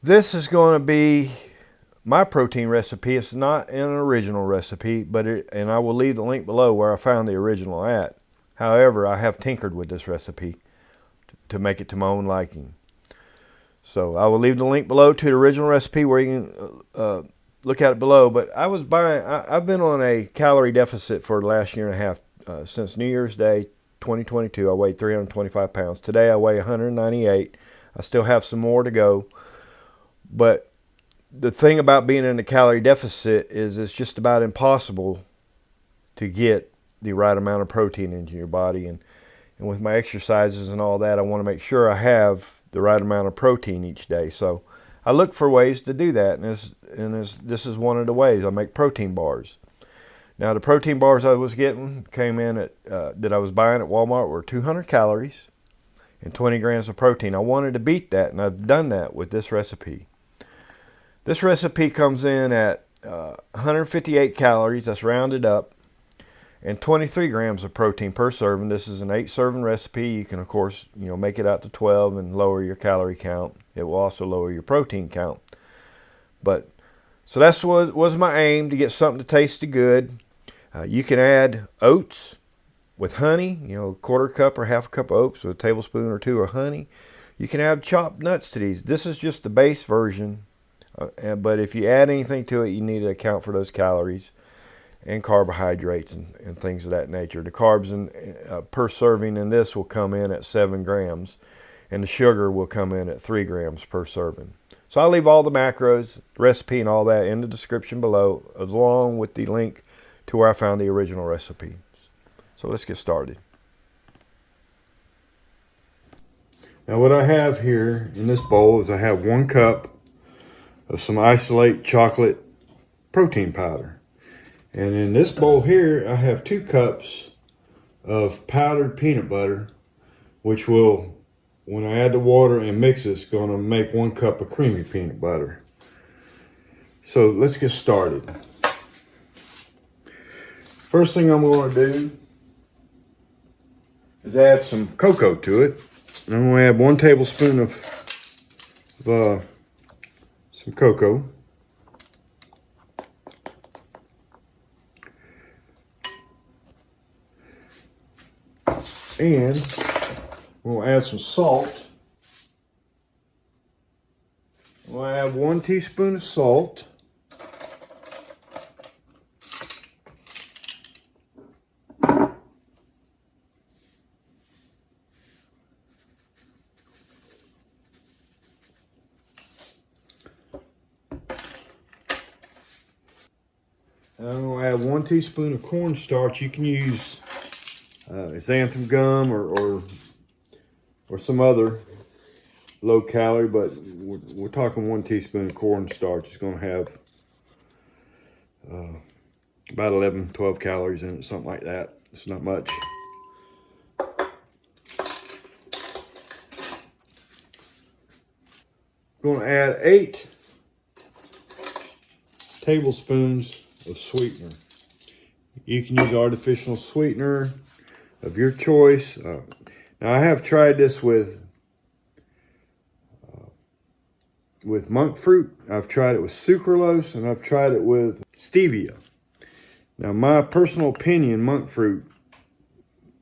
This is going to be my protein recipe. It's not an original recipe, and I will leave the link below where I found the original at. However, I have tinkered with this recipe to make it to my own liking. So I will leave the link below to the original recipe where you can look at it below. But I've been on a calorie deficit for the last year and a half since New Year's Day 2022. I weighed 325 pounds. Today I weigh 198. I still have some more to go. But the thing about being in a calorie deficit is it's just about impossible to get the right amount of protein into your body. And with my exercises and all that, I want to make sure I have the right amount of protein each day. So I look for ways to do that, and this is one of the ways. I make protein bars. Now the protein bars I was getting came in at that I was buying at Walmart were 200 calories and 20 grams of protein. I wanted to beat that, and I've done that with this recipe. This recipe comes in at 158 calories, that's rounded up, and 23 grams of protein per serving. This is an 8-serving recipe. You can, of course, make it out to 12 and lower your calorie count. It will also lower your protein count. But so that's what was my aim, to get something that tasted good. You can add oats with honey, a quarter cup or half a cup of oats with a tablespoon or two of honey. You can add chopped nuts to these. This is just the base version. But if you add anything to it, you need to account for those calories and carbohydrates and things of that nature. The carbs per serving in this will come in at 7 grams, and the sugar will come in at 3 grams per serving. So I'll leave all the macros, recipe, and all that in the description below, along with the link to where I found the original recipe. So let's get started. Now what I have here in this bowl is I have 1 cup of some isolate chocolate protein powder. And in this bowl here, I have 2 cups of powdered peanut butter, which will, when I add the water and mix it, it's going to make 1 cup of creamy peanut butter. So let's get started. First thing I'm going to do is add some cocoa to it. I'm going to add 1 tablespoon of some cocoa. And we'll add some salt. We'll add 1 teaspoon of salt. And I'm going to add 1 teaspoon of cornstarch. You can use xanthan gum or some other low calorie, but we're talking 1 teaspoon of cornstarch. It's going to have about 11-12 calories in it, something like that. It's not much. I'm going to add 8 tablespoons of sweetener. You can use artificial sweetener of your choice. Now I have tried this with monk fruit. I've tried it with sucralose, and I've tried it with stevia. Now my personal opinion, monk fruit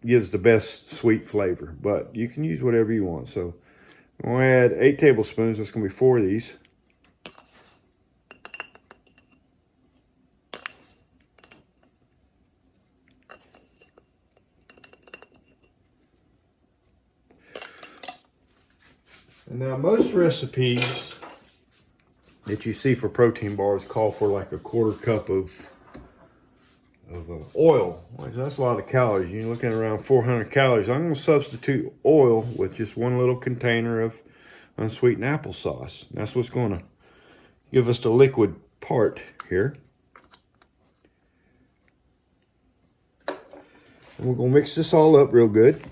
gives the best sweet flavor, but you can use whatever you want. So I'm going to add 8 tablespoons. That's going to be 4 of these. And now most recipes that you see for protein bars call for like a quarter cup of oil. That's a lot of calories. You're looking at around 400 calories. I'm going to substitute oil with just 1 little container of unsweetened applesauce. That's what's going to give us the liquid part here. And we're going to mix this all up real good.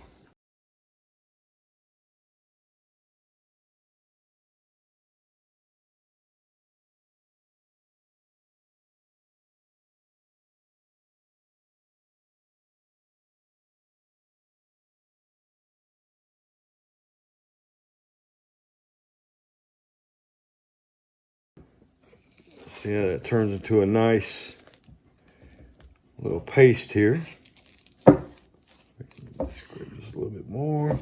See how that turns into a nice little paste here. Scrape this a little bit more.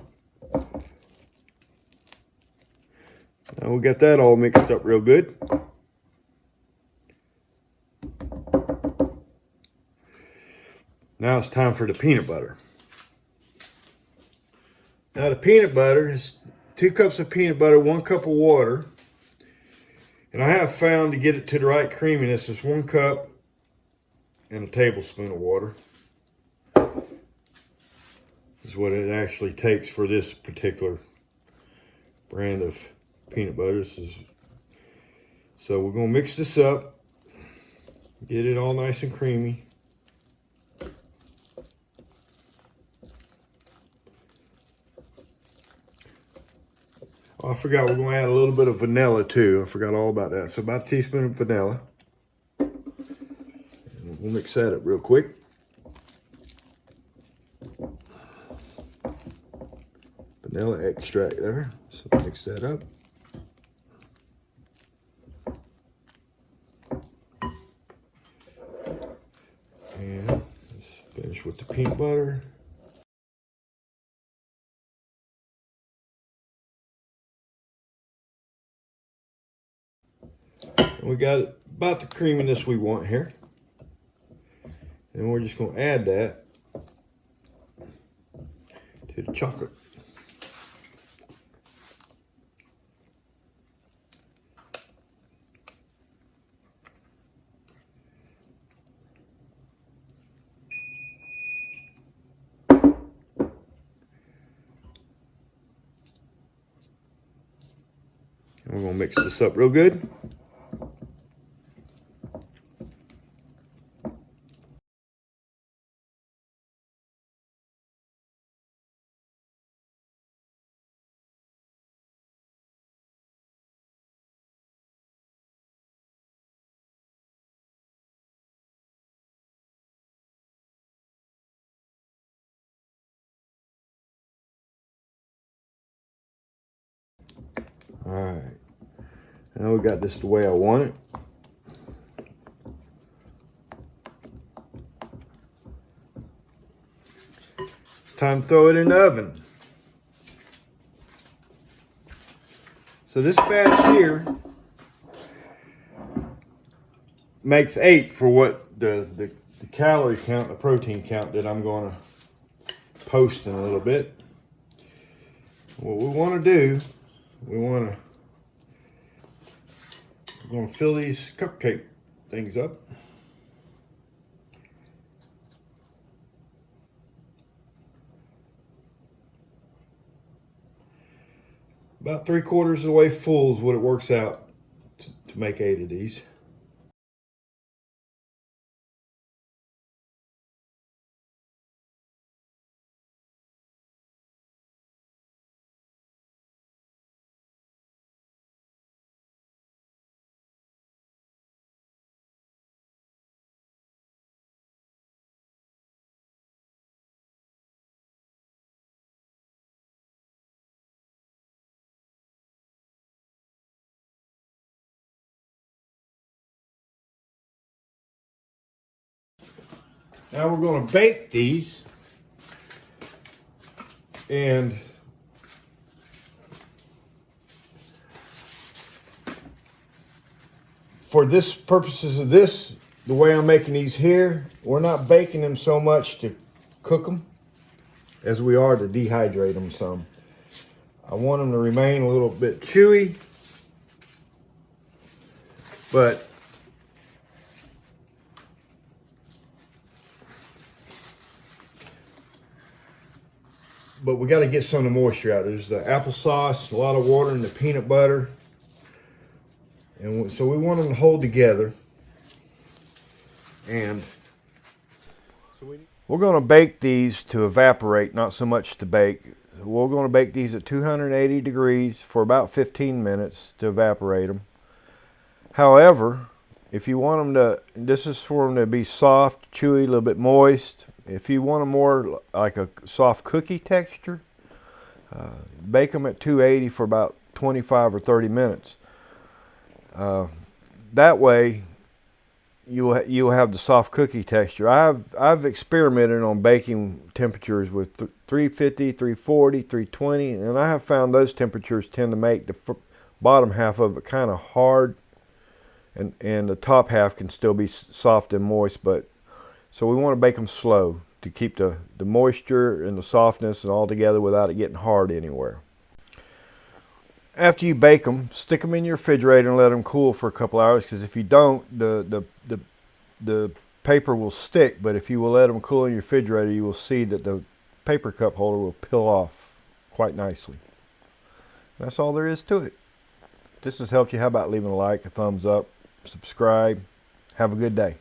Now we got that all mixed up real good. Now it's time for the peanut butter. Now the peanut butter is 2 cups of peanut butter, 1 cup of water. And I have found to get it to the right creaminess is 1 cup and a tablespoon of water. This is what it actually takes for this particular brand of peanut butter. So we're going to mix this up, get it all nice and creamy. Oh, I forgot we're going to add a little bit of vanilla too. I forgot all about that. So about a teaspoon of vanilla. And we'll mix that up real quick. Vanilla extract there. So mix that up. And let's finish with the peanut butter. We got about the creaminess we want here. And we're just going to add that to the chocolate. And we're going to mix this up real good. All right, now we got this the way I want it. It's time to throw it in the oven. So this batch here makes 8 for what the calorie count, the protein count that I'm going to post in a little bit. What we want to do, we're going to fill these cupcake things up. About 3/4 of the way full is what it works out to make 8 of these. Now we're going to bake these, and for this purposes of this, the way I'm making these here, we're not baking them so much to cook them as we are to dehydrate them some. I want them to remain a little bit chewy, but we got to get some of the moisture out. There's the applesauce, a lot of water, and the peanut butter. And so we want them to hold together. And so we're going to bake these to evaporate, not so much to bake. We're going to bake these at 280 degrees for about 15 minutes to evaporate them. However, if you want them to, this is for them to be soft, chewy, a little bit moist. If you want them more like a soft cookie texture, bake them at 280 for about 25 or 30 minutes. That way, you'll have the soft cookie texture. I've experimented on baking temperatures with 350, 340, 320, and I have found those temperatures tend to make the bottom half of it kind of hard, and the top half can still be soft and moist. But so we want to bake them slow to keep the moisture and the softness and all together without it getting hard anywhere. After you bake them, stick them in your refrigerator and let them cool for a couple hours, because if you don't, the paper will stick. But if you will let them cool in your refrigerator, you will see that the paper cup holder will peel off quite nicely. That's all there is to it. If this has helped you, how about leaving a like, a thumbs up, subscribe. Have a good day.